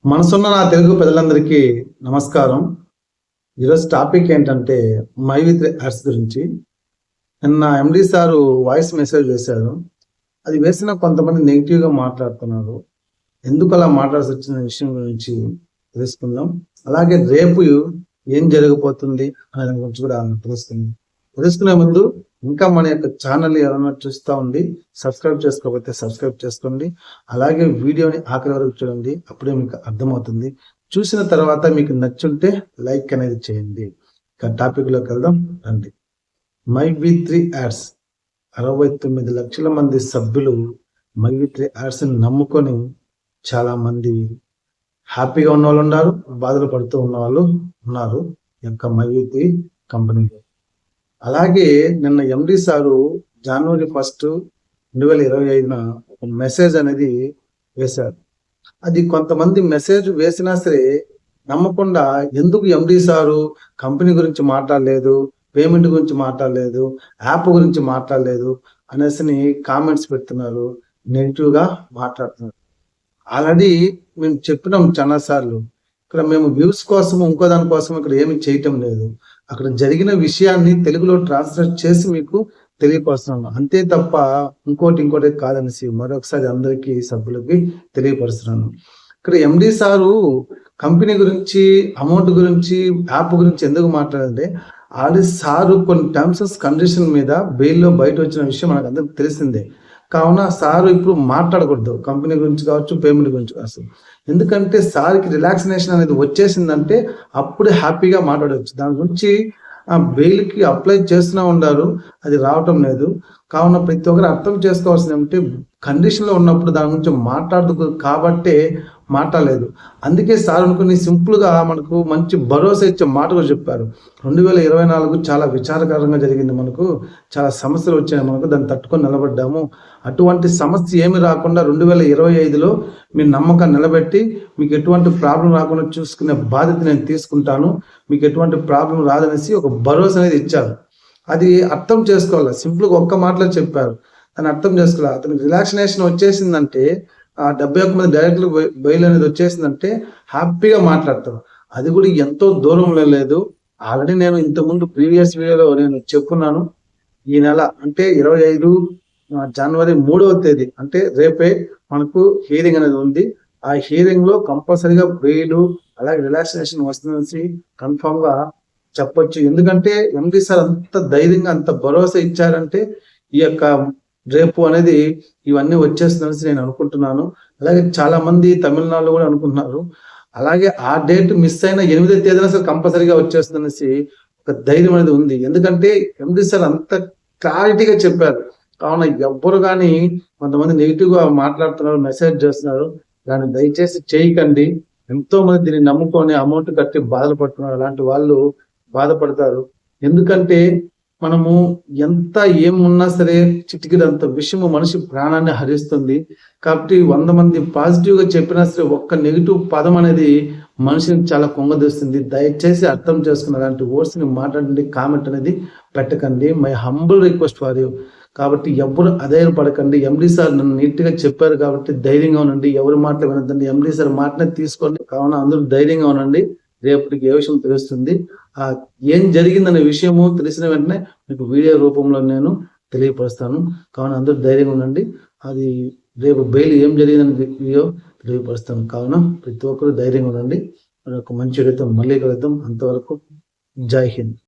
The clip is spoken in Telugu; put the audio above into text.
మనసున్న నా తెలుగు ప్రజలందరికీ నమస్కారం. ఈరోజు టాపిక్ ఏంటంటే మై విత్ యాడ్స్ గురించి. నిన్న ఎండి సారు వాయిస్ మెసేజ్ వేశారు. అది వేసిన కొంతమంది నెగిటివ్గా మాట్లాడుతున్నారు. ఎందుకు అలా మాట్లాడాల్సి వచ్చిన విషయం గురించి తెలుసుకుందాం. అలాగే రేపు ఏం జరగబోతుంది అనే దాని గురించి కూడా తెలుసుకునే ముందు ఇంకా మన యొక్క ఛానల్ ఎవరైనా చూస్తూ ఉంది సబ్స్క్రైబ్ చేసుకోకపోతే సబ్స్క్రైబ్ చేసుకోండి. అలాగే వీడియోని ఆఖరి వరకు చూడండి, అప్పుడే మీకు అర్థమవుతుంది. చూసిన తర్వాత మీకు నచ్చుంటే లైక్ అనేది చేయండి. ఇక టాపిక్లోకి వెళ్దాం రండి. మై వి3 యాడ్స్ 69 లక్షల మంది సభ్యులు మై వి3 యాడ్స్ని నమ్ముకొని చాలా మంది హ్యాపీగా ఉన్న వాళ్ళు ఉన్నారు, బాధలు పడుతూ ఉన్న వాళ్ళు ఉన్నారు ఈ యొక్క మై వి3 కంపెనీలో. అలాగే నిన్న ఎండి సారు జనవరి 1, 2025 ఒక మెసేజ్ అనేది వేశారు. అది కొంతమంది మెసేజ్ వేసినా సరే నమ్మకుండా ఎందుకు ఎండి సారు కంపెనీ గురించి మాట్లాడలేదు, పేమెంట్ గురించి మాట్లాడలేదు, యాప్ గురించి మాట్లాడలేదు అనేసి కామెంట్స్ పెడుతున్నారు, నెగిటివ్గా మాట్లాడుతున్నారు. ఆల్రెడీ మేము చెప్పినాం చాలాసార్లు, ఇక్కడ మేము వ్యూస్ కోసం ఇంకో దానికోసం ఇక్కడ ఏమి చేయటం లేదు. అక్కడ జరిగిన విషయాన్ని తెలుగులో ట్రాన్స్లేట్ చేసి మీకు తెలియపరుస్తున్నాను అంతే తప్ప ఇంకోటి కాదనేసి మరొకసారి అందరికీ సభ్యులకి తెలియపరుస్తున్నాను. ఇక్కడ ఎండి సారు కంపెనీ గురించి, అమౌంట్ గురించి, యాప్ గురించి ఎందుకు మాట్లాడంటే ఆల్రెడీ సారు కొన్ని టర్మ్స్ అండ్ కండిషన్ మీద బెయిల్లో బయట వచ్చిన విషయం మనకు అందరికి తెలిసిందే. కావున సారు ఇప్పుడు మాట్లాడకూడదు కంపెనీ గురించి కావచ్చు, పేమెంట్ గురించి కావచ్చు. ఎందుకంటే సార్కి రిలాక్సినేషన్ అనేది వచ్చేసిందంటే అప్పుడే హ్యాపీగా మాట్లాడవచ్చు. దాని గురించి బెయిల్కి అప్లై చేస్తూనే ఉన్నారు, అది రావటం లేదు. కావున ప్రతి ఒక్కరు అర్థం చేసుకోవాల్సింది ఏమంటే కండిషన్లో ఉన్నప్పుడు దాని గురించి మాట్లాడదు కాబట్టే మాట్లాడలేదు. అందుకే సార్ అనుకుని సింపుల్గా మనకు మంచి భరోసా ఇచ్చే మాట కూడా చెప్పారు. 2024 చాలా విచారకరంగా జరిగింది, మనకు చాలా సమస్యలు వచ్చాయి, మనకు దాన్ని తట్టుకొని నిలబడ్డాము. అటువంటి సమస్య ఏమి రాకుండా 2025లో మీ నమ్మకాన్ని నిలబెట్టి మీకు ఎటువంటి ప్రాబ్లం రాకుండా చూసుకునే బాధ్యత నేను తీసుకుంటాను, మీకు ఎటువంటి ప్రాబ్లం రాదనేసి ఒక భరోసా అనేది ఇచ్చారు. అది అర్థం చేసుకోవాలి. సింపుల్గా ఒక్క మాటలో చెప్పారు, దాన్ని అర్థం చేసుకోవాలి. అతనికి రిలాక్సినేషన్ వచ్చేసిందంటే 71 మంది డైరెక్టర్లు బెయిల్ అనేది వచ్చేసిందంటే హ్యాపీగా మాట్లాడతారు. అది కూడా ఎంతో దూరంలో లేదు. ఆల్రెడీ నేను ఇంతకుముందు ప్రీవియస్ వీడియోలో నేను చెప్పున్నాను. ఈ నెల అంటే 25 జనవరి 3వ తేదీ అంటే రేపే మనకు హియరింగ్ అనేది ఉంది. ఆ హియరింగ్ లో కంపల్సరీగా బెయిల్ అలాగే రిలాక్సినేషన్ వస్తుందని కన్ఫామ్ గా చెప్పొచ్చు. ఎందుకంటే ఎండి సార్ అంత ధైర్యంగా అంత భరోసా ఇచ్చారంటే ఈ యొక్క రేపు అనేది ఇవన్నీ వచ్చేస్తుందని నేను అనుకుంటున్నాను. అలాగే చాలా మంది తమిళనాడులో కూడా అనుకుంటున్నారు. అలాగే ఆ డేట్ మిస్ అయిన 8వ తేదీన సార్ కంపల్సరీగా వచ్చేస్తుందనేసి ఒక ధైర్యం అనేది ఉంది. ఎందుకంటే ఎండి సార్ అంత క్లారిటీగా చెప్పారు. కావున ఎవ్వరు కానీ కొంతమంది నెగిటివ్గా మాట్లాడుతున్నారు, మెసేజ్ చేస్తున్నారు, దాన్ని దయచేసి చేయకండి. ఎంతో మంది దీన్ని నమ్ముకొని అమౌంట్ కట్టి బాధలు పడుతున్నారు. అలాంటి వాళ్ళు బాధపడతారు. ఎందుకంటే మనము ఎంత ఏమున్నా సరే చిటికినంత విషయము మనిషి ప్రాణాన్ని హరిస్తుంది. కాబట్టి 100 మంది పాజిటివ్గా చెప్పినా సరే ఒక్క నెగిటివ్ పదం అనేది మనిషిని చాలా కొంగదీస్తుంది. దయచేసి అర్థం చేసుకున్న అలాంటి వర్డ్స్ని మాట్లాడండి, కామెంట్ అనేది పెట్టకండి. My humble request for you. కాబట్టి ఎవరు అధైర్యపడకండి. ఎండి సార్ నన్ను నీట్గా చెప్పారు కాబట్టి ధైర్యంగా ఉండండి. ఎవరి మాటలు వినొద్దండి, ఎండి సార్ మాటనే తీసుకోండి. కావున అందరూ ధైర్యంగా ఉండండి. రేపటికి ఏ విషయం తెలుస్తుంది, ఏం జరిగిందనే విషయము తెలిసిన వెంటనే మీకు వీడియో రూపంలో నేను తెలియపరుస్తాను. కావున అందరూ ధైర్యంగా ఉండండి. అది రేపు బెయిల్ ఏం జరిగిందని వీడియో తెలియపరుస్తాను. కావున ప్రతి ఒక్కరు ధైర్యంగా ఉండండి. ఒక మంచి వీడియోతో మళ్ళీ కలుద్దాం. అంతవరకు జై హింద్.